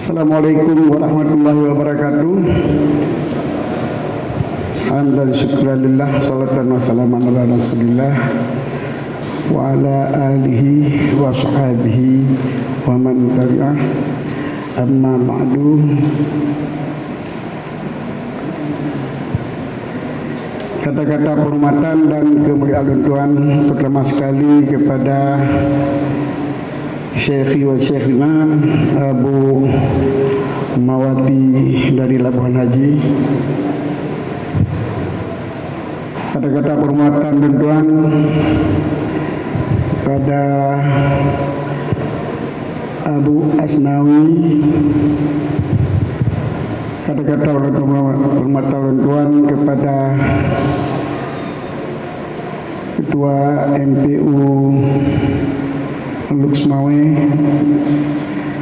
Assalamualaikum warahmatullahi wabarakatuh. Alhamdulillah, syukurillah, salatan wa salaman ala rasulillah wa ala alihi wa sahbihi wa man tabi'ah. Amma ba'du. Kata-kata penghormatan dan kemuliaan Tuhan terutama sekali kepada Syekhi wa Syekhina Abu Mawati dari Labuhan Haji. Kata-kata penghormatan dan Tuhan pada Abu Asnawi. Kata-kata penghormatan dan Tuhan kepada Ketua MPU Luxmawe,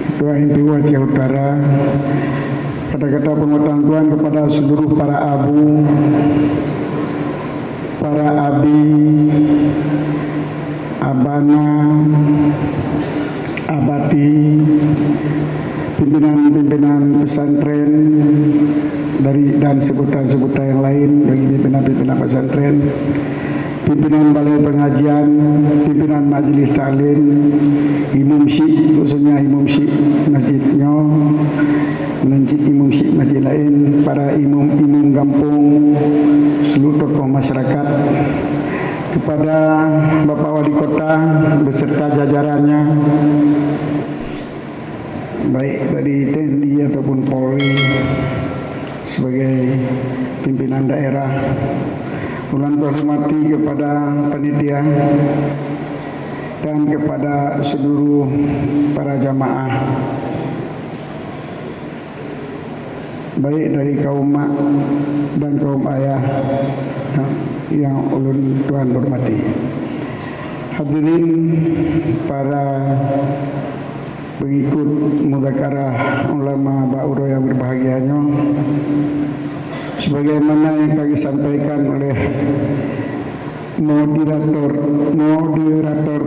Ketua MPU Aceh Utara. Kata-kata penghormatan Tuhan kepada seluruh para abu, para abi, abana, abati, pimpinan-pimpinan pesantren dari dan sebutan-sebutan yang lain bagi pimpinan-pimpinan pesantren, pimpinan balai pengajian, pimpinan majlis taklim, imam syik, khususnya imam syik masjidnya, imam syik masjid lain, para imam kampung, seluruh tokoh masyarakat, kepada Bapak Wali Kota beserta jajarannya, baik dari TNI ataupun Polri sebagai pimpinan daerah. Ulang hormati kepada panitia dan kepada seluruh para jamaah, baik dari kaum mak dan kaum ayah yang ulun Tuhan hormati. Hadirin para pengikut Mudzakarah Ulama Ba'uro yang berbahagianya, sebagaimana yang kami sampaikan oleh moderator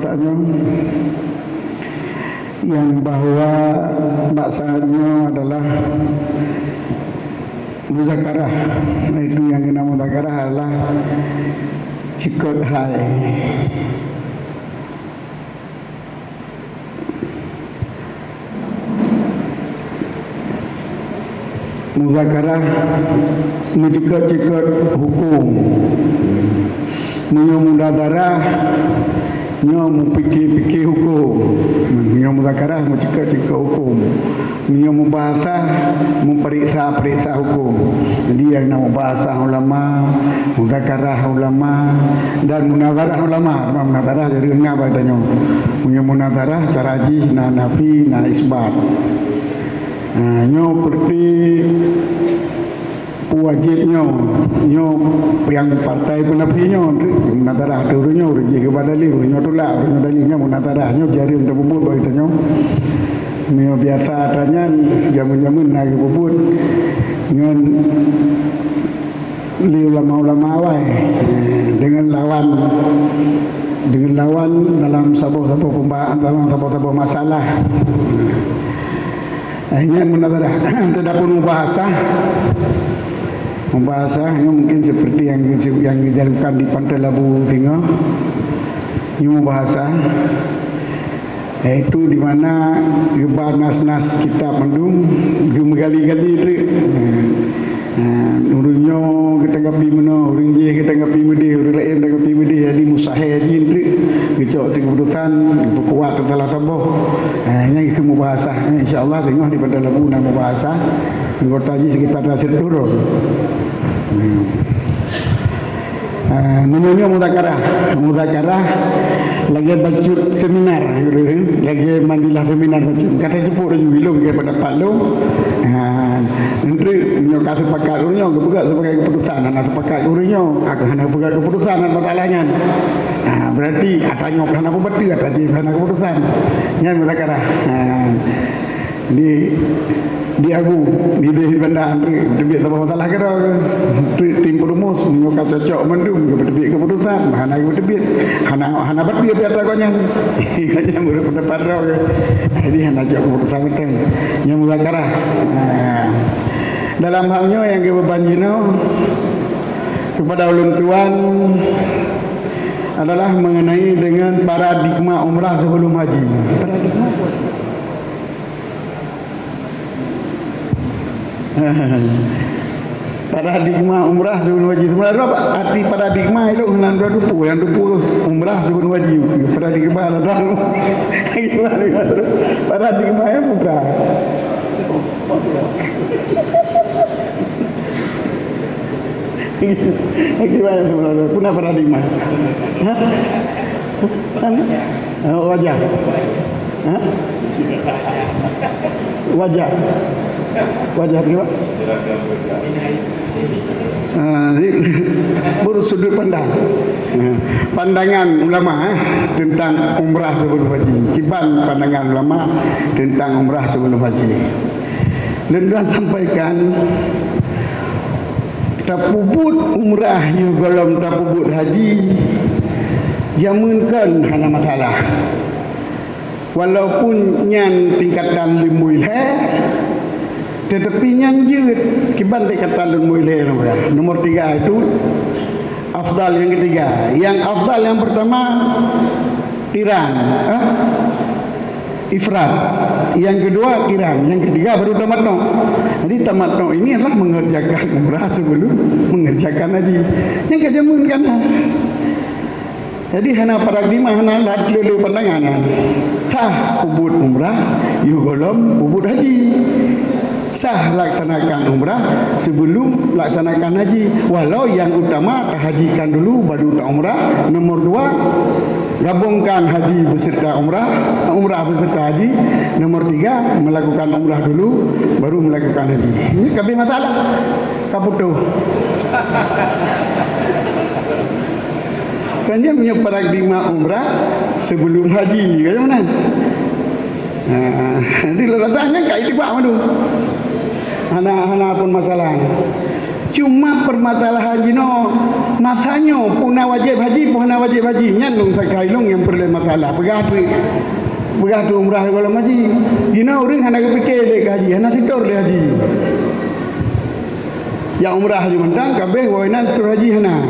tanya, yang bahwa maksadnya adalah Mudzakarah, itu yang kena Mudzakarah adalah cikot hai. Mudzakarah mencekut-cekut hukum, menyomudadarah, mempikir-pikir hukum, mudzakarah mencekut-cekut hukum, mubahasah memperiksa-periksa hukum. Jadi yang nama bahasa ulama, mudzakarah ulama dan munazarah ulama. Munazarah jadi apa adanya? Munazarah cara haji, na nafi, na isbat. Nyo seperti wajibnya yang partai penafinya munazarah turunnya uji kepada dalil nyo tolak dalilnya munazarah nyo jari untuk bubut bagi nyo biasa tanya jamun-jamun nak bubut nyo li ulama-ulama awal dengan lawan dalam sebuah pembahasan, dalam sebuah masalah. Akhirnya munazarah tidak pun membahasa yang mungkin seperti yang dijalankan di Pantai Labu Singa. Ini membahasa yaitu di mana gebar nas-nas kitab mendung gemegali-gali itu. Urunyo kita ngapi mana, urun je kita ngapi mudi, urun lain kita ngapi mudi. Jadi musahih aja itu, kecok di keputusan, berkuat telah taboh. Ini kita membahasa. InsyaAllah tengok di Pantai Labu nak membahasa. Anggota haji sekitar nasir turun. Menunya mudzakarah lagi bacut seminar, lagi mandilah seminar bacut. Kata sepuluh orang bilung kepada Pak Long. Nanti nyok kasih pakai urunyo kebuka sebagai keputusan, anak pakai urunyo kakak anak pakai keputusan dan masalahnya. Berarti katanya kerana apa betul kata je kerana keputusan. Yang mudzakarah. Di di Abu di bandar tebik sama masalah kira tim perumus muka cocok mendung tebik keputusan hana tebik hana berpikir biar ragonya kanya murid pendapat raw jadi hana cocok keputusan betul nya muzakarah dalam halnya yang kebebanjino kepada ulun tuan adalah mengenai dengan paradigma umrah sebelum haji. Paradigma apa? Paradigma umrah sebelum haji. Sebenarnya apa arti paradigma itu? Hendak dupu, yang dupu umrah sebelum haji. Paradigma ada. Paradigma yang umrah. Gimana sebenarnya? Punah paradigma. Wajah. Wajah apa? Bersudut pandang. Pandangan ulama tentang umrah sebelum haji. Kiban pandangan ulama tentang umrah sebelum haji. Dan sampaikan tapubut umrah you golong tapubut haji jamunkan hana masalah walaupun nyan tingkatan limuilhe tetapi nyan jut kiban tingkatan limuilhe nomor 3 itu afdal yang ketiga yang afdal yang pertama tiran ifrat, yang kedua kiram, yang ketiga baru tamattu. Jadi tamattu ini adalah mengerjakan umrah sebelum mengerjakan haji. Yang kejamun kan. Jadi hana paradigma hana lat lele pandangan. Sah ubud umrah, yu golom ubud haji. Sah laksanakan umrah sebelum laksanakan haji. Walau yang utama tahajikan dulu baru tak umrah. Nomor 2 gabungkan haji beserta umrah, umrah beserta haji. Nomor 3 melakukan umrah dulu baru melakukan haji. Ini kabeh masalah. Kaputuh. Kanya punya paradigma umrah sebelum haji. Kaya mana? Nanti letaknya kayak di Pak Madu. Hana pun masalah. Cuma permasalahan jino masanya puna wajib haji puna wajib haji nyandung sakailung yang perlu masalah begitu umrah kalau haji jino orang hana kepikir le haji hana sitor le haji yang umrah haji mentang kabeh wainan sitor haji hana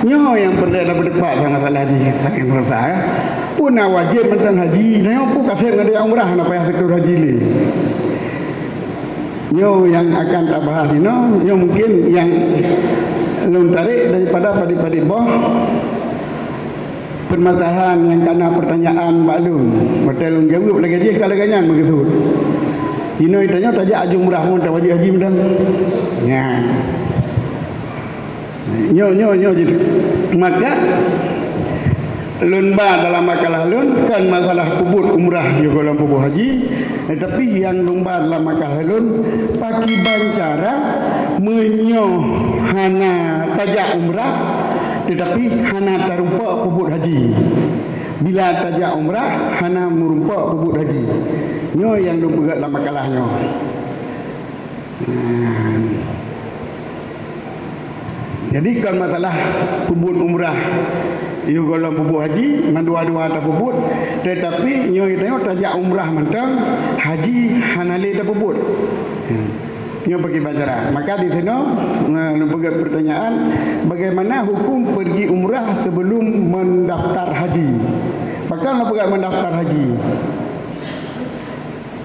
nyo yang perlu ada berdebat sangat salah haji sangat merasa puna wajib mentang haji nyo pu kasih ngada umrah hana payah sitor haji le nyo yang akan tak bahas ini, nyo mungkin yang lun tarik daripada padi-padi boh permasalahan yang kena pertanyaan Pak Lun. Betul lun jawab lagi dia kalau ganyan begitu. Ino itanya tajak aju murah pun tak wajib haji mendang. Ya. Nyo jadi. Maka lun ba dalam makalah lun kan masalah pubut umrah juga dalam pubut haji, tetapi yang lun ba dalam makalah lun paki bancara menyo hana tajak umrah tetapi hana tarumpa pubut haji. Bila tajak umrah hana merumpa pubut haji. Nyo yang lun berat dalam makalahnya. Jadi kan masalah pubut umrah you kalau pupuk haji mandua-dua tak puput tetapi nyo tengok tajak umrah mentang haji hanali tak puput nyo pergi bacara maka di sini lembaga pertanyaan bagaimana hukum pergi umrah sebelum mendaftar haji bakal lembaga mendaftar haji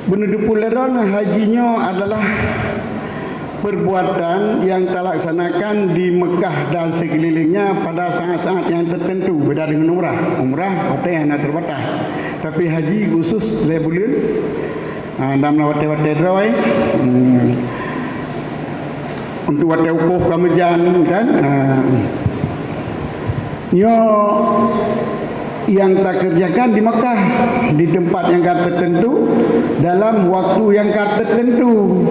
benar puleran hajinya adalah perbuatan yang terlaksanakan di Mekah dan sekelilingnya pada saat-saat yang tertentu. Beda dengan umrah. Umrah hotel yang terbatas. Tapi haji khusus saya boleh dalam hotel-hotel terawai untuk hotel ukuf Ramadan kan. Nyo yang tak kerjakan di Mekah di tempat yang tertentu dalam waktu yang tertentu.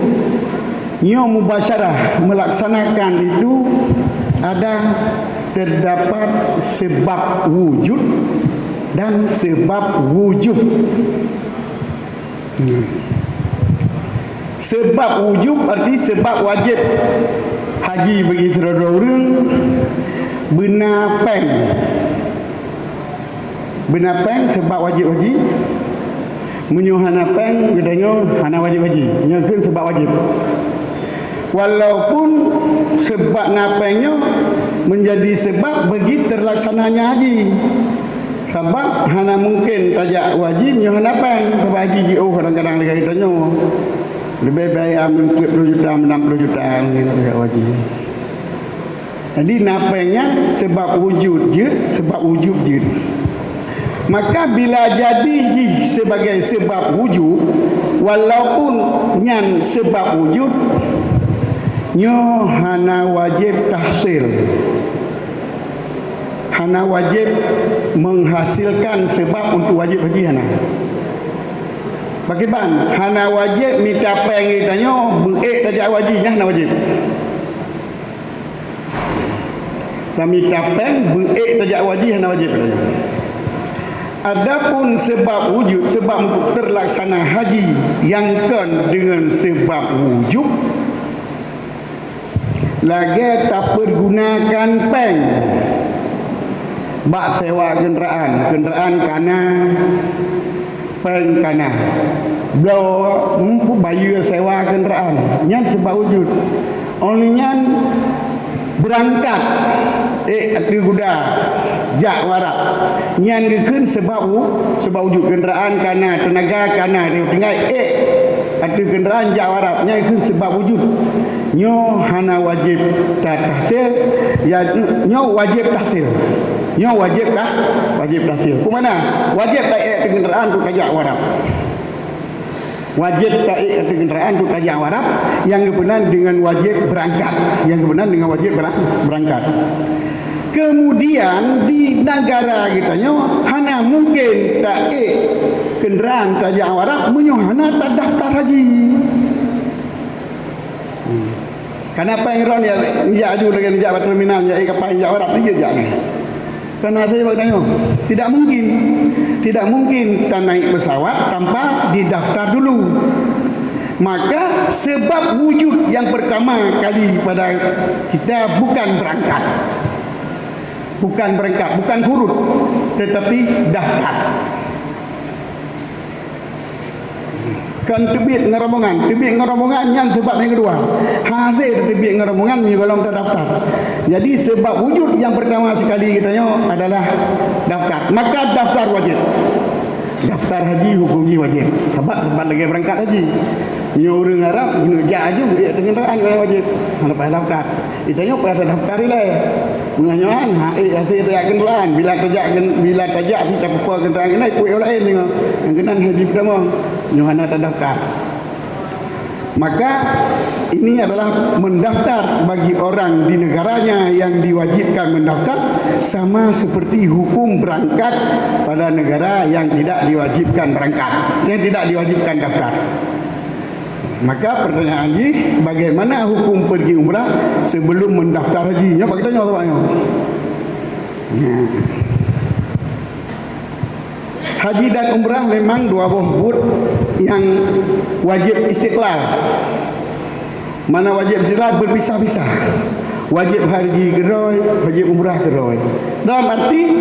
Nyo mubasyarah melaksanakan itu terdapat sebab wujud dan sebab wujub. Sebab wujub arti sebab wajib haji bagi saudara orang. Benar peng sebab wajib haji. Menyo hana peng gedanya hana wajib haji. Nyakeun sebab wajib. Walaupun sebab napengnya menjadi sebab bagi terlaksananya haji. Sebab hana mungkin tajak wajib nyo hana peng sebab haji JO kadang-kadang lagi ditanya. Lebih baik ambil 20 juta, 60 juta ngin tajak wajib. Jadi napengnya sebab wujud je, sebab wujud je. Maka bila jadi sebagai sebab wujud, walaupun nyan sebab wujud, nyo hana wajib tahsil, hana wajib menghasilkan sebab untuk wajib haji hana. Bagaimana? Hana wajib minta pengi tanya beek tajak wajibnya hana wajib. Kami tapeng beek tajak wajib hana wajib tanya. Adapun sebab wujud, sebab untuk terlaksana haji yang kan dengan sebab wujud, lagi tak pergunakan peng. Bak sewa kenderaan kana, peng kana. Blau bayu sewa kenderaan. Nyan sebab wujud. Only nyan berangkat ati kuda jak warak nyan gekeun sebab wujud kenderaan kana tenaga kana tinggal ati kenderaan jak warak nya gekeun sebab wujud nyo hana wajib tahsil ya nyo wajib tahsil nyo wajib tahsil kumana wajib tak kenderaan tu tajak warak wajib taik atau kenderaan untuk tajak warap yang kebenaran dengan wajib berangkat, yang kebenaran dengan wajib berangkat. Kemudian di negara kita nyo hana mungkin taik kenderaan tajak warap menyo hana tak daftar haji. Kenapa iron ya aju dengan jak terminal ya kapal jak warap tu je. Karena saya bertanya, tidak mungkin tak naik pesawat tanpa didaftar dulu. Maka sebab wujud yang pertama kali pada kita bukan berangkat, bukan kurut, tetapi daftar. Kan tebit ngerombongan yang sebab yang kedua. Hasil tebit ngerombongan golong terdaftar. Jadi sebab wujud yang pertama sekali kitanya adalah daftar. Maka daftar wajib. Daftar haji hukumnya wajib. Sebab lagi berangkat haji. Nyo orang Arab guna jaju dia kenderaan wajib. Lepas daftar. Itanya pada daftar ile. Menganyoan hasil tajak kenderaan bila tajak kita apa kenderaan naik kuih lain ni. Yang kena haji pertama. Yohana terdaftar. Maka ini adalah mendaftar bagi orang di negaranya yang diwajibkan mendaftar sama seperti hukum berangkat pada negara yang tidak diwajibkan berangkat, yang tidak diwajibkan daftar. Maka pertanyaan haji, bagaimana hukum pergi umrah sebelum mendaftar haji? Ya, bagi tanya tampaknya. Haji dan umrah memang dua buah yang wajib istiqlal. Mana wajib istiqlal berpisah-pisah. Wajib haji geroi, wajib umrah geroi. Dalam arti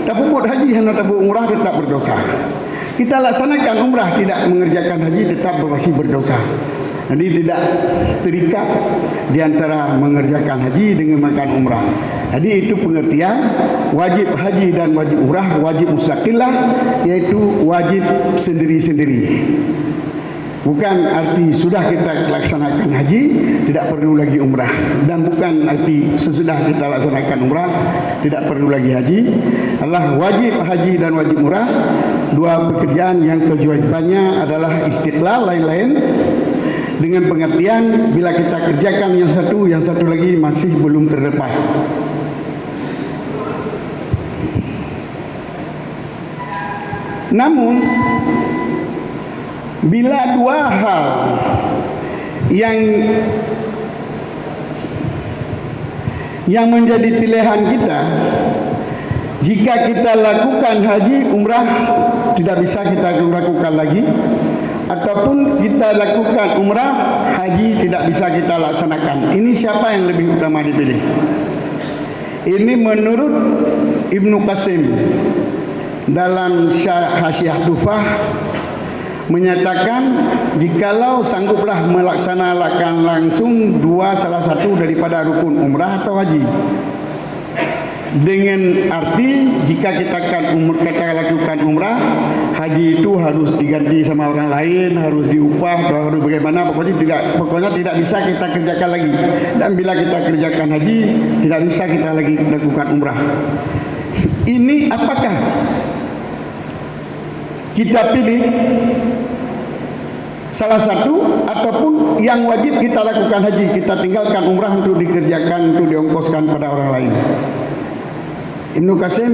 tabut haji hanya tabut umrah tetap berdosa. Kita laksanakan umrah tidak mengerjakan haji tetap masih berdosa. Jadi tidak terikat di antara mengerjakan haji dengan makan umrah. Jadi itu pengertian wajib haji dan wajib umrah, wajib mustaqillah, yaitu wajib sendiri-sendiri. Bukan arti sudah kita laksanakan haji tidak perlu lagi umrah, dan bukan arti sesudah kita laksanakan umrah tidak perlu lagi haji. Adalah wajib haji dan wajib umrah, dua pekerjaan yang kewajibannya adalah istiqlal lain-lain, dengan pengertian bila kita kerjakan yang satu lagi masih belum terlepas. Namun bila dua hal yang menjadi pilihan kita, jika kita lakukan haji umrah tidak bisa kita lakukan lagi, ataupun kita lakukan umrah, haji tidak bisa kita laksanakan. Ini siapa yang lebih utama dipilih? Ini menurut Ibnu Qasim dalam Hasyiah Tufah menyatakan jikalau sangguplah melaksanakan langsung salah satu daripada rukun umrah atau haji, dengan arti jika kita lakukan umrah, haji itu harus diganti sama orang lain, harus diupah atau harus bagaimana, pokoknya tidak bisa kita kerjakan lagi. Dan bila kita kerjakan haji, tidak bisa kita lagi lakukan umrah. Ini apakah kita pilih salah satu ataupun yang wajib kita lakukan haji, kita tinggalkan umrah untuk dikerjakan, untuk diongkoskan pada orang lain? Ibnu Qasim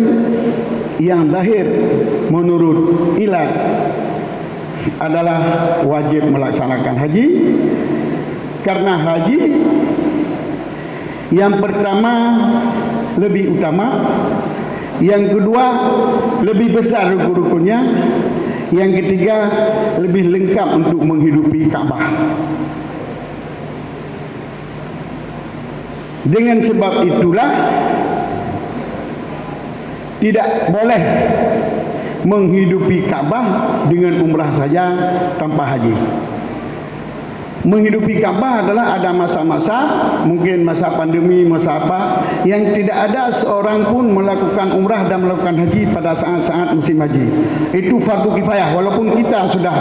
yang zahir menurut ilat adalah wajib melaksanakan haji, karena haji yang pertama lebih utama, yang kedua lebih besar rukun-rukunnya, yang ketiga lebih lengkap untuk menghidupi Ka'bah. Dengan sebab itulah tidak boleh menghidupi Ka'bah dengan umrah saja tanpa haji. Menghidupi Ka'bah adalah ada masa-masa, mungkin masa pandemi, masa apa, yang tidak ada seorang pun melakukan umrah dan melakukan haji pada saat-saat musim haji. Itu fardu kifayah. Walaupun kita sudah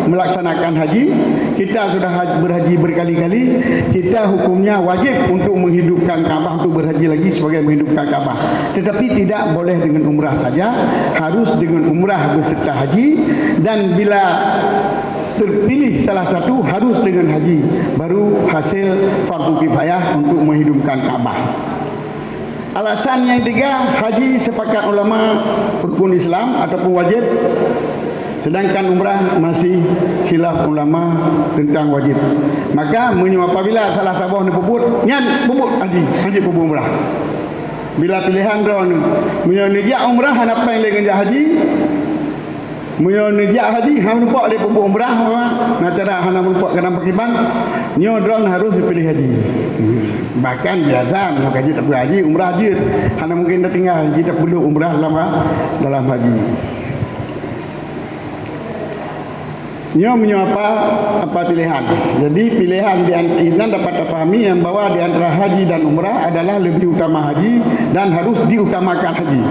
melaksanakan haji, kita sudah berhaji berkali-kali, kita hukumnya wajib untuk menghidupkan Ka'bah, untuk berhaji lagi sebagai menghidupkan Ka'bah. Tetapi tidak boleh dengan umrah saja, harus dengan umrah beserta haji, dan bila terpilih salah satu harus dengan haji, baru hasil fardu kifayah untuk menghidupkan Ka'bah. Alasan yang ketiga, haji sepakat ulama rukun Islam ataupun wajib, sedangkan umrah masih khilaf ulama tentang wajib. Maka apabila salah sabah ni puput, nyan puput haji puput umrah. Bila pilihan drone menjak umrah apa yang lagi haji, menjak haji hang lupa le puput umrah, nak cara hang lupa kena pakiban, nyo drone harus dipilih haji. Bahkan biasa nak haji tak perlu haji, umrah je. Hang mungkin dah tinggal haji tak perlu umrah dalam haji. Nyo apa pilihan. Jadi pilihan di antara dapat dipahami yang bahwa di antara haji dan umrah adalah lebih utama haji dan harus diutamakan haji.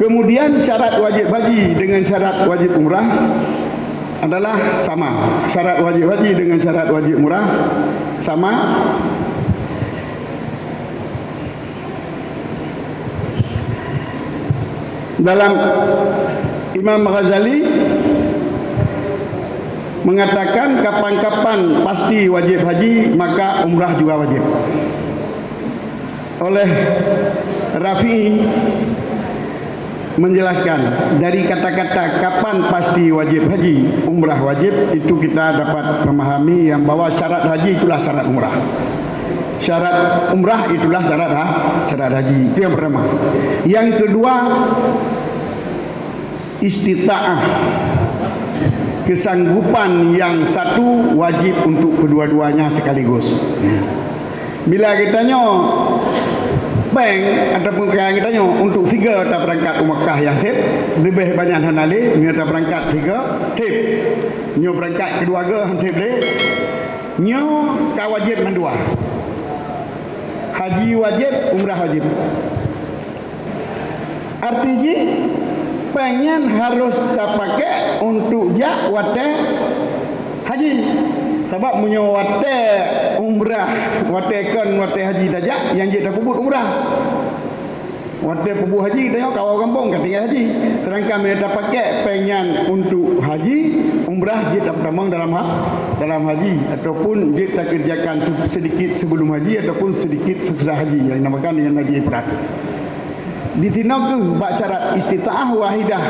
Kemudian syarat wajib haji dengan syarat wajib umrah adalah sama. Syarat wajib haji dengan syarat wajib umrah sama. Dalam Imam Ghazali mengatakan kapan-kapan pasti wajib haji, maka umrah juga wajib. Oleh Rafi'i menjelaskan dari kata-kata kapan pasti wajib haji, umrah wajib, itu kita dapat memahami yang bahwa syarat haji itulah syarat umrah, syarat umrah itulah syarat haji. Itu yang pertama. Yang kedua, istita'ah, kesanggupan yang satu wajib untuk kedua-duanya sekaligus. Bila kita bank ataupun kita untuk 3 tak berangkat Mekah yang sip, lebih banyak hanali, kita berangkat 3 sip, nyo berangkat kedua ke sip le, nyo ka wajib mandua, haji wajib, umrah wajib. Artinya pengen harus tak pakai untuk jak wate haji, sebab munyo wate umrah, wate haji dajak yang je dah puput umrah, wate puput haji kita kawal kampung ketika haji, sedangkan mereka pakai pengen untuk haji umrah je tak tamang dalam haji, ataupun je tak kerjakan sedikit sebelum haji ataupun sedikit sesudah haji, yang dinamakan dengan haji ifrad. Ditinaku bak syarat istita'ah wahidah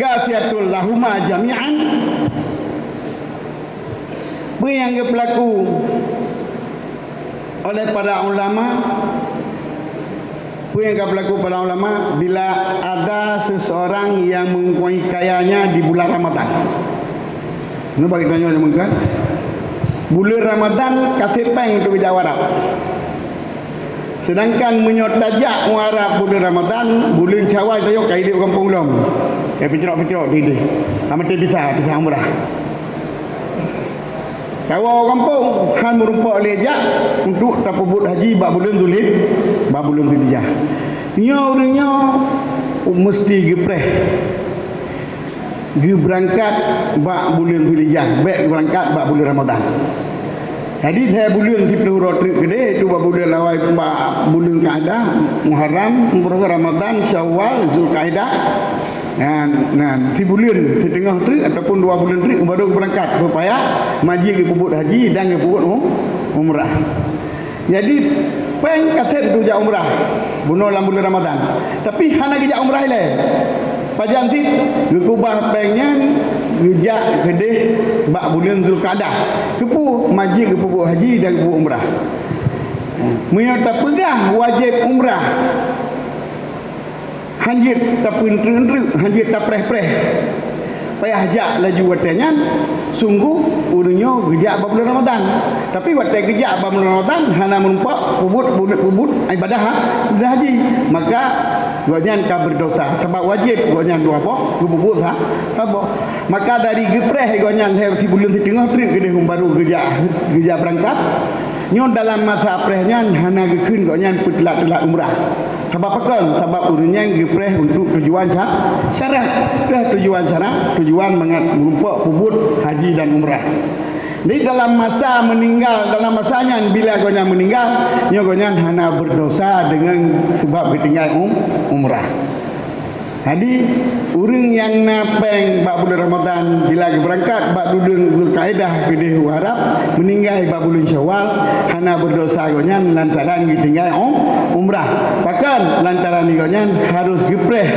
kafiatul lahuma jami'an, yang berlaku oleh para ulama Apa yang akan berlaku para ulama bila ada seseorang yang mempunyai kayanya di bulan Ramadan? Ini bagi tanya macam kan? Bulan Ramadan kasih peng untuk kerja warak. Sedangkan menyotajak muarab bulan Ramadan, bulan Syawal tayo kai dia kampung long. Kayak picerok-picerok di. Sama pisah umrah. Kawa kampung han merupa lejak untuk tapubut haji bab bulan Zulhijjah. Nya mesti gepreh. Ge berangkat bab bulan Zulhijjah, baik berangkat bab bulan Ramadan. Jadi saya bulan si peluru gede itu bab bulan lawai bab bulan Qa'dah, Muharram, Ramadan, Syawal, Zulqa'dah. Nah, si bulan si tengah tu ataupun 2 bulan tu baru berangkat supaya maji ke pubut haji dan ke pubut umrah. Jadi peng kaset tu jak umrah bunuh dalam bulan Ramadan. Tapi hana ke jak umrah le. Pajang si gekubah pengnya gejak gede bak bulan Zulqa'dah. Kepu maji ke pubut haji dan ke pubut umrah. Menyata pegah wajib umrah. Hanjir tak pentru-entru, hanjir tak preh-preh. Payah jak laju watanya sungguh urunyo gejak bulan Ramadan. Tapi watai gejak bulan Ramadan hana menumpak pubut ibadah haji. Maka gojan ka berdosa sebab wajib gojan dua apa? Pubut apa? Maka dari gepreh gojan si bulan di tengah tri gede baru gejak berangkat. Nyo dalam masa prehnya hana gekeun gojan petelat-telat umrah. Sebab apa kan? Sebab urunnya gepreh untuk tujuan syarat. Dah tujuan syarat, tujuan mengumpul pubut haji dan umrah. Jadi dalam masa meninggal, dalam masanya bila gonya meninggal, nya gonya hana berdosa dengan sebab ketinggal umrah. Jadi urang yang napeng bab bulan Ramadan bila berangkat bab bulan Zulqa'dah ke dehu harap meninggal bab bulan Syawal hana berdosa gonya lantaran ketinggal umrah. Bahkan lantaran gonya harus gepreh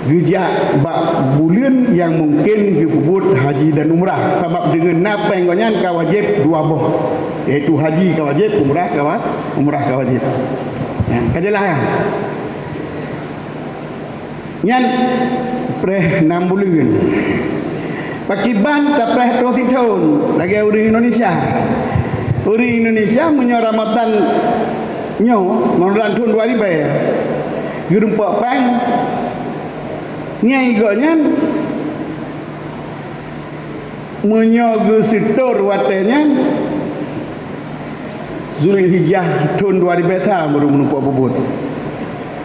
gejak bab bulan yang mungkin dipubut haji dan umrah. Sebab dengan napeng gonya ka wajib dua boh, iaitu haji ka wajib, umrah ka wajib. Ya, kajelah ya. Nyan preh 6 bulan. Pakiban tak preh 2 tahun. Lagi orang Indonesia. Orang Indonesia menyo Ramadan nyo Ramadan tahun 2000. Gerumpak pang nyai gonya menyo ge setor watenya Zulhijjah tahun 2000 baru menumpak bubut.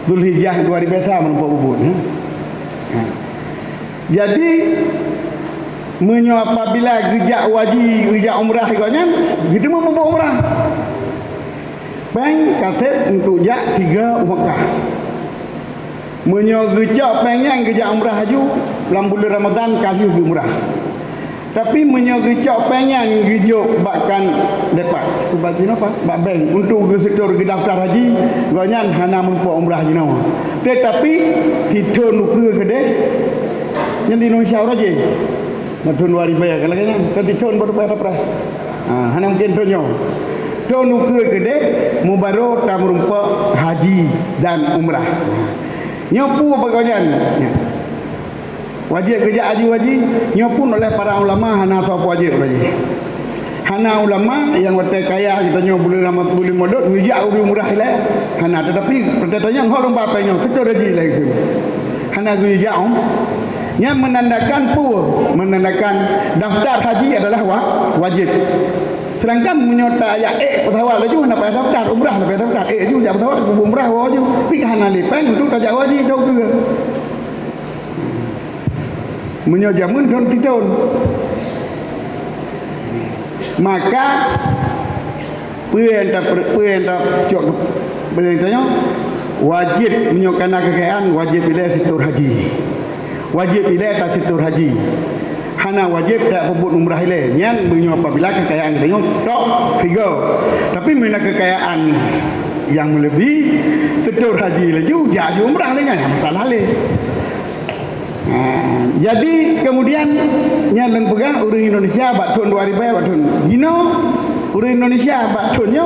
Zulhijjah 2000 menumpak bubut. Jadi menyo apabila gejak wajib, gejak umrah gonya, kita mau membuat umrah. Peng kaset untuk jak 3 Mekah. Menyo gejak pengen gejak umrah haju dalam bulan Ramadan kali umrah. Tapi menyo gejak pengen gejok bakkan dapat sebab apa? Bak bank untuk setor ke daftar haji gonya hana membuat umrah haji nawa. Tetapi tidur nuke gede yang di Indonesia raja. Tahun 2000 ya kalau kayaknya kan tidur baru berapa? Hana mungkin tonyo. Tahun nuke gede mubarak tak merumpak haji dan umrah. Nyopu apa gonya? Wajib kerja haji nyopun oleh para ulama hana sapa wajib lagi. Hana ulama yang watai kaya kita nyo boleh ramat boleh modot ngejak uri murah le. Hana tetapi pertanyaan hol apa nyo setor haji lagi. Hana ngejak yang menandakan daftar haji adalah wajib. Sedangkan menyota ayat petawal laju hana payah daftar umrah payah daftar juga petawal umrah wajib. Pi hana lepeng untuk tajak haji jauh ke. Menyojamun tahun. Maka perintah cok berintahnya wajib menyokana kekayaan wajib bila setor haji. Wajib bila tak setor haji. Hana wajib tak pebut umrah ile. Yang menyo apabila kekayaan tengok tok figure. Tapi mana kekayaan yang melebihi setor haji laju jadi umrah le nya masalah le. Jadi kemudian nyalan pegang orang Indonesia bak tahun 2000 bak tahun gino orang Indonesia bak tahunnya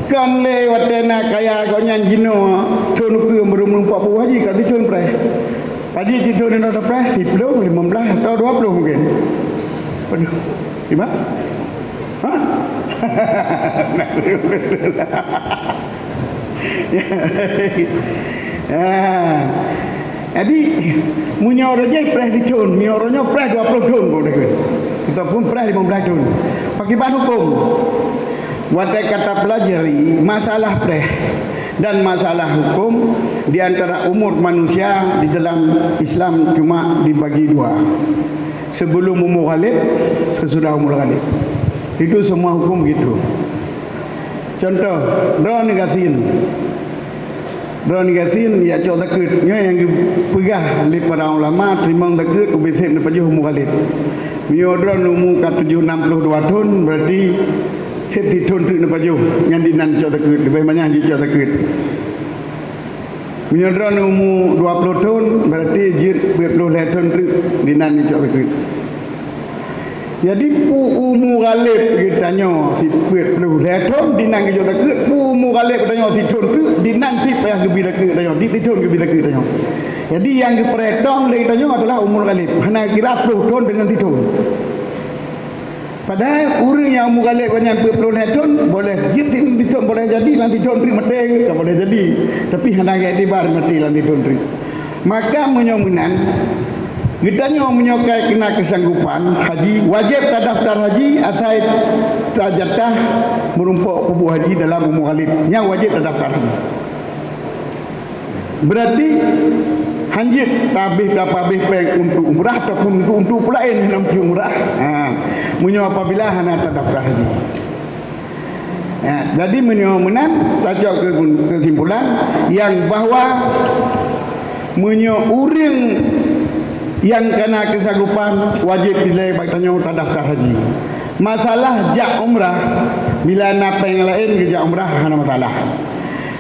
kan le watena kaya kau nyan jino tun ke merum papu haji kat tun pre padi tun no pre 10 15 atau 20 mungkin aduh gimana ha jadi munyo raja pre tun mioronya pre 20 tun boleh kita pun pre 15 tun pakai bahan hukum. Watai kata pelajari masalah preh dan masalah hukum di antara umur manusia di dalam Islam cuma dibagi dua. Sebelum umur ghalib, sesudah umur ghalib. Itu semua hukum begitu. Contoh, drone gasin ya cok takut nya yang pegah oleh para ulama terima takut ubisip depan umur ghalib. Mio drone umur kat 62 tahun berarti Seti tun tu nampak jauh yang dinan cok takut lebih banyak di cok takut. Menyodron umur 20 tahun berarti jir 20 tahun tu dinan di cok takut. Jadi umur galib kitanya si 20 tahun dinan di cok takut. Umur galib kitanya si tun tu dinan si payah gebi takut kitanya. Di tun gebi takut kitanya. Jadi yang keperetong lagi kitanya adalah umur galib. Hana kira 10 tahun dengan si tun. Padahal orang yang umur galib banyak 20 tahun boleh jadi boleh jadi nanti tahun tri mati tak boleh jadi tapi hendak iktibar mati nanti tahun tri maka menyomunan Gitanya menyokai kena kesanggupan haji wajib tak daftar haji asal tak jatah merumpuk kubu haji dalam umur ghalib yang wajib tak daftar haji. Berarti hanjit tabih berapa habis peng untuk umrah ataupun untuk pulain dalam umrah. Munyo apabila hana tak daftar haji. Jadi munyo menan tajak kesimpulan yang bahawa munyo uring yang kena kesanggupan wajib nilai baiknya tak daftar haji. Masalah jak umrah bila napeng lain ke jak umrah hana masalah.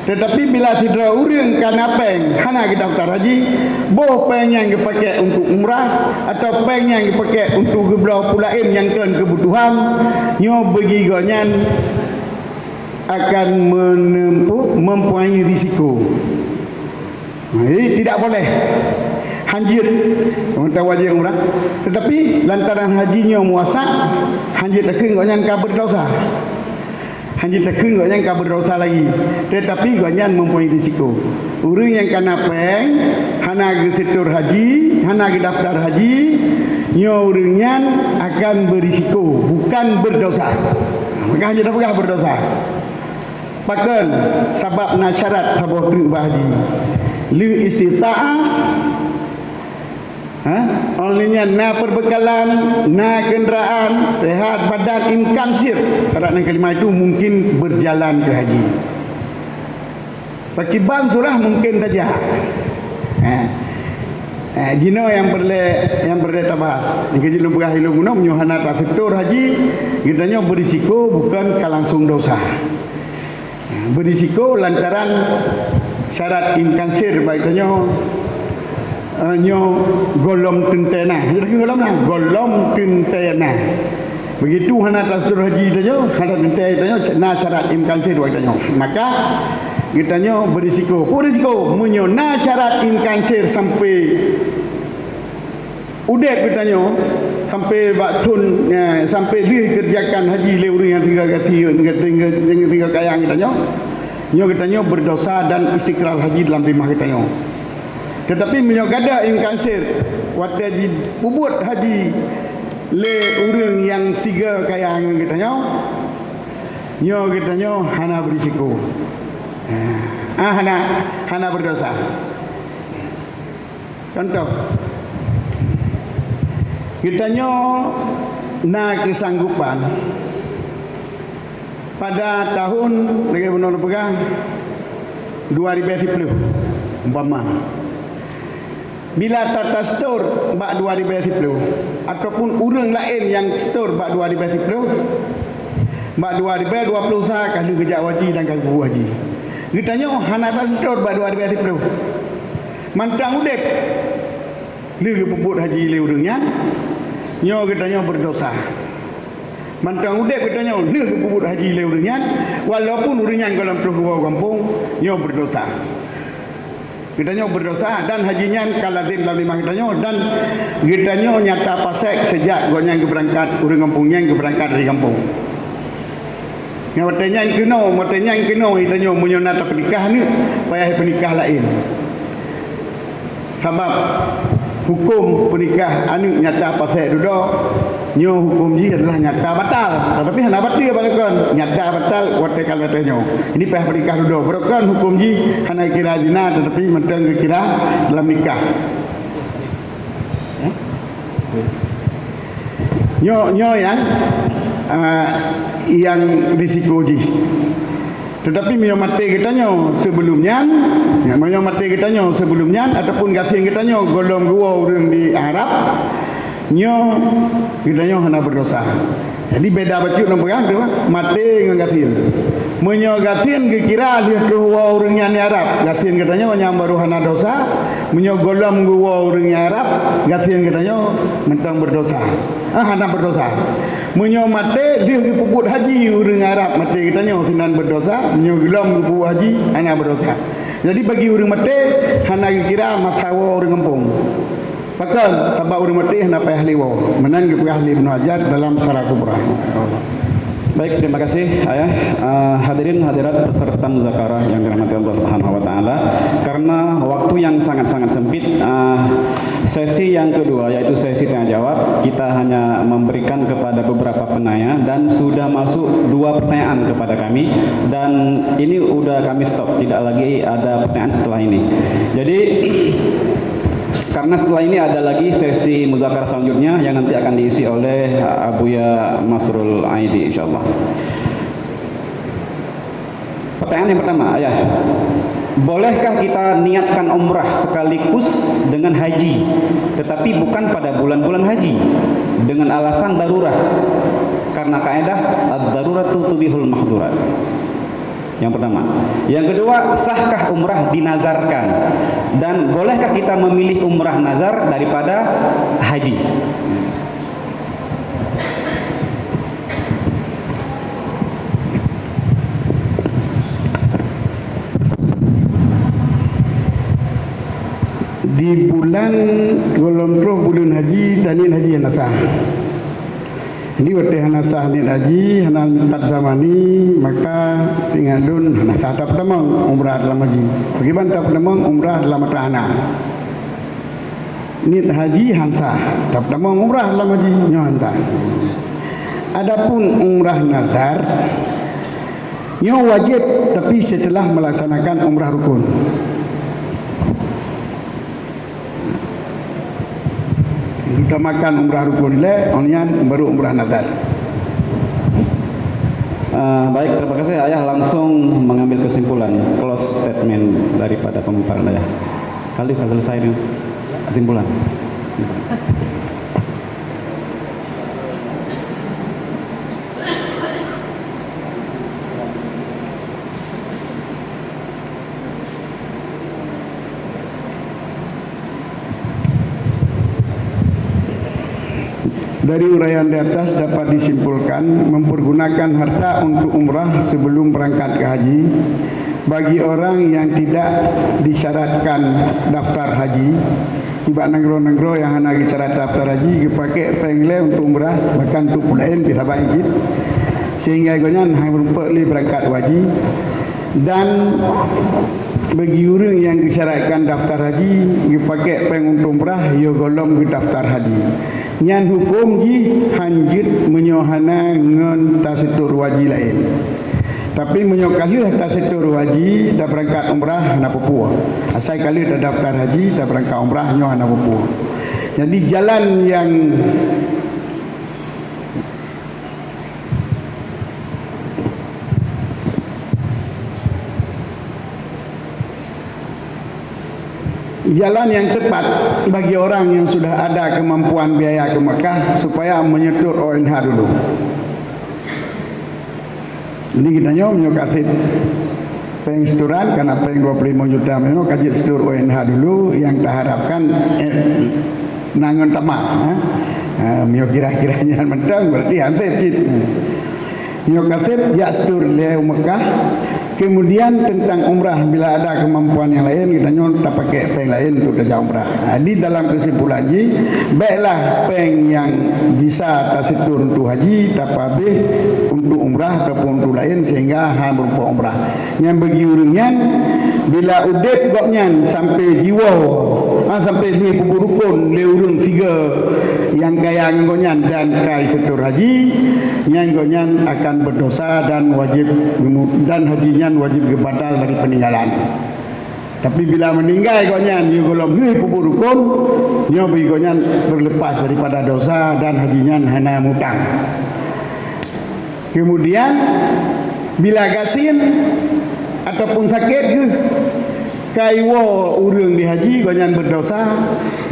Tetapi bila sidra urang kana peng hana ke daftar haji, boh peng yang dipakai untuk umrah atau peng yang dipakai untuk geblau pulain yang kan kebutuhan, nyo bagi gonyan akan menempuh mempunyai risiko. Jadi tidak boleh hanjit untuk wajib umrah. Tetapi lantaran hajinya muasak, hanjit takkan gonyan ka berdosa. Hanjit takkan gonyan ka berdosa lagi. Tetapi gonyan mempunyai risiko. Orang yang kena peng, hana ke setor haji, hana ke daftar haji, nyo orangnya akan berisiko, bukan berdosa. Maka hanjit apakah berdosa? Bahkan sebab nasyarat sabab terima haji. Li istita'ah olehnya na perbekalan, na kenderaan, sehat badan, imkan sir. Syarat yang kelima itu mungkin berjalan ke haji. Pakiban surah mungkin saja. Jino yang boleh tabas. Yang kecil lupa hilang guna menyuhana tak sektor haji, kitanya berisiko bukan kalangsung dosa. Berisiko lantaran syarat imkan sir baiknya nyo golom tentena. Jadi golom tentena. Begitu hana tasur haji tanya, hana tentena tanya na syarat imkan sir baiknya. Maka kitanya berisiko. Berisiko munyo na syarat imkan sir sampai udet kitanya sampai baktun sampai li kerjakan haji le urang yang tinggal kayang kitanya. Nyo kitanya berdosa dan istiqrar haji dalam timah kitanya. Tetapi menyogada imkan sir waktu di bubut haji le urang yang siga kayang kitanya. Nyo kitanya hana berisiko. Hana berdosa. Contoh kitanya na kesanggupan pada tahun lagi benar pegang 2010 umpama bila tata store bak 2010 ataupun urang lain yang store bak 2010 bak 2020 sah kalau kerja haji dan kalau haji kitanya hana tata store bak 2010 mantang udep li puput haji le urangnya nyo kitanya berdosa. Mantang udah katanya leh puput haji le uringan walaupun uringan dalam terus kampung nyo berdosa. Kitanya berdosa dan hajinya kalazim dalam lima kitanya dan kitanya nyata pasek sejak gonya berangkat urang kampungnya berangkat dari kampung. Yang watanya kena kitanya munyo nata pernikah ni payah pernikah lain. Sebab hukum pernikah anu nyata pasek duduk nyo hukum ji adalah nyata batal. Tetapi hana batal balakon nyata batal watekal watenyo. Ini payah pernikah duduk. Berokon hukum ji hana kira zina tetapi mentang kira dalam nikah. Nyo yang risiko ji. Tetapi minyak mati kitanya sebelumnya, minyak mati kitanya sebelumnya ataupun gasing kitanya golong gua orang di Arab, nyo kitanya hana berdosa. Jadi beda bacuk nampak tu, mati dengan gasing. Minyak gasing kira dia tu orang di Arab, gasing kitanya yang baru hana dosa. Minyak golong gua orang di Arab, gasing kitanya mentang berdosa. Hana berdosa. Menyo mate dia puput haji orang Arab mate kitanya sinan berdosa, menyo gelam puput haji anak berdosa. Jadi bagi orang mate hana kira masawa orang kampung. Bahkan sebab orang mate hana payah liwo. Menang ke ahli Ibnu Hajar dalam Syarah Kubra. Baik, terima kasih Ayah. Hadirin hadirat peserta muzakarah yang dirahmati Allah Subhanahu wa taala. Karena waktu yang sangat-sangat sempit, sesi yang kedua yaitu sesi tanya jawab, kita hanya memberikan kepada beberapa penanya dan sudah masuk 2 pertanyaan kepada kami dan ini udah kami stop, tidak lagi ada pertanyaan setelah ini. Jadi karena setelah ini ada lagi sesi muzakarah selanjutnya yang nanti akan diisi oleh Abuya Masrul Aidi insyaallah. Pertanyaan yang pertama, Ayah. Bolehkah kita niatkan umrah sekaligus dengan haji tetapi bukan pada bulan-bulan haji dengan alasan darurat? Karena kaidah ad-daruratu tubihul mahdzurat. Yang pertama. Yang kedua, sahkah umrah dinazarkan? Dan bolehkah kita memilih umrah nazar daripada haji? Di bulan golongan bulan haji tanin haji yang nasah. Ini waktu hana sah ni haji, hana empat zamani, maka tingalun hana sah tak pertama umrah dalam haji. Bagaimana tak pertama umrah dalam matahana. Ni haji hansa, tak pertama umrah dalam haji nyo hansa. Adapun umrah nazar, nyo wajib tapi setelah melaksanakan umrah rukun. Utamakan umrah rukun le, onyan baru umrah nazar. Baik, terima kasih Ayah langsung mengambil kesimpulan close statement daripada pemaparan Ayah. Kalau selesai dengan kesimpulan. Dari uraian di atas dapat disimpulkan mempergunakan harta untuk umrah sebelum berangkat ke haji bagi orang yang tidak disyaratkan daftar haji. Tiba negro-negro yang hanya syarat daftar haji dipakai pengle untuk umrah bahkan untuk pulain bisa baik sehingga gonya hanya berupa berangkat haji. Dan bagi orang yang disyaratkan daftar haji dipakai peng untuk umrah yo golong ke daftar haji. Nyan hukum ji hanjit menyohana ngon tasitur waji lain. Tapi menyokalah tasitur waji dah berangkat umrah na Papua. Asal kali dah daftar haji dah berangkat umrah nyo na Papua. Jadi jalan yang tepat bagi orang yang sudah ada kemampuan biaya ke Mekah supaya menyetur ONH dulu. Jadi kita kasih peng seturan karena peng 25 juta memang kaji setur ONH dulu yang kita harapkan nangon tamak. Mio kira-kiranya mentang berarti hansip cit. Mio kasip yastur le Mekah. Kemudian tentang umrah, bila ada kemampuan yang lain kita nyonta pakai peng lain untuk kerja umrah. Di dalam kesimpulan haji, baiklah peng yang bisa tasitur untuk haji, tak habis untuk umrah ataupun untuk lain sehingga hal berupa umrah. Yang bagi orangnya bila udip goknya sampai jiwa, sampai li rukun le urang tiga yang kaya nggonyan dan kai setur haji, yang nggonyan akan berdosa dan wajib dan hajinya wajib kebatal dari peninggalan. Tapi bila meninggal konyan dia golong ni pupuk rukun, dia bagi konyan terlepas daripada dosa dan hajinya hana mutang. Kemudian bila gasin ataupun sakit ke kaiwa urang di haji konyan berdosa,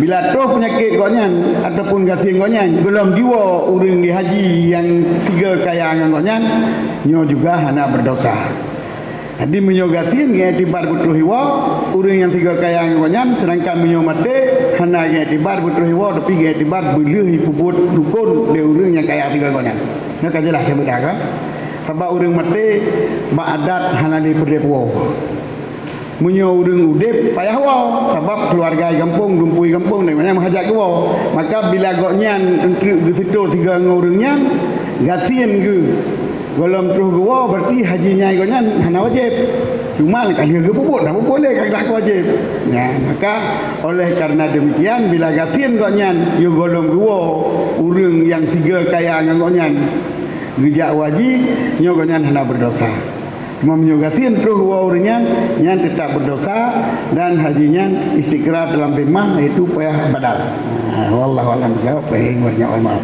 bila toh penyakit konyan ataupun gasin konyan golong jiwa urang di haji yang tiga kaya konyan, dia juga hana berdosa. Jadi menyogasin ngetibar butuh hiwa urang yang tiga kaya konyan, sedangkan menyomate hana ngetibar butuh hiwa tapi ngetibar beli puput rukun de urang yang kaya tiga konyan. Nya kajelah ke beda kan? Sebab urang mate baadat hana li perdepo. Munyo urang udip payah wau sebab keluarga kampung gumpui kampung dan banyak menghajak ke wau. Maka bila goknyan untuk gesitur tiga ngurangnya gasin ke golong terus gua berarti hajinya ikonnya hana wajib. Cuma kali ke puput dah boleh kagak wajib. Ya, maka oleh karena demikian bila gasin goknya yo golong gua urang yang tiga kaya ngoknya gejak wajib nyo goknya hana berdosa. Cuma menyogasin terus gua urangnya yang tetap berdosa dan hajinya istiqrar dalam timah itu payah badal. Wallahu a'lam bishawab. Baik, banyak ulama.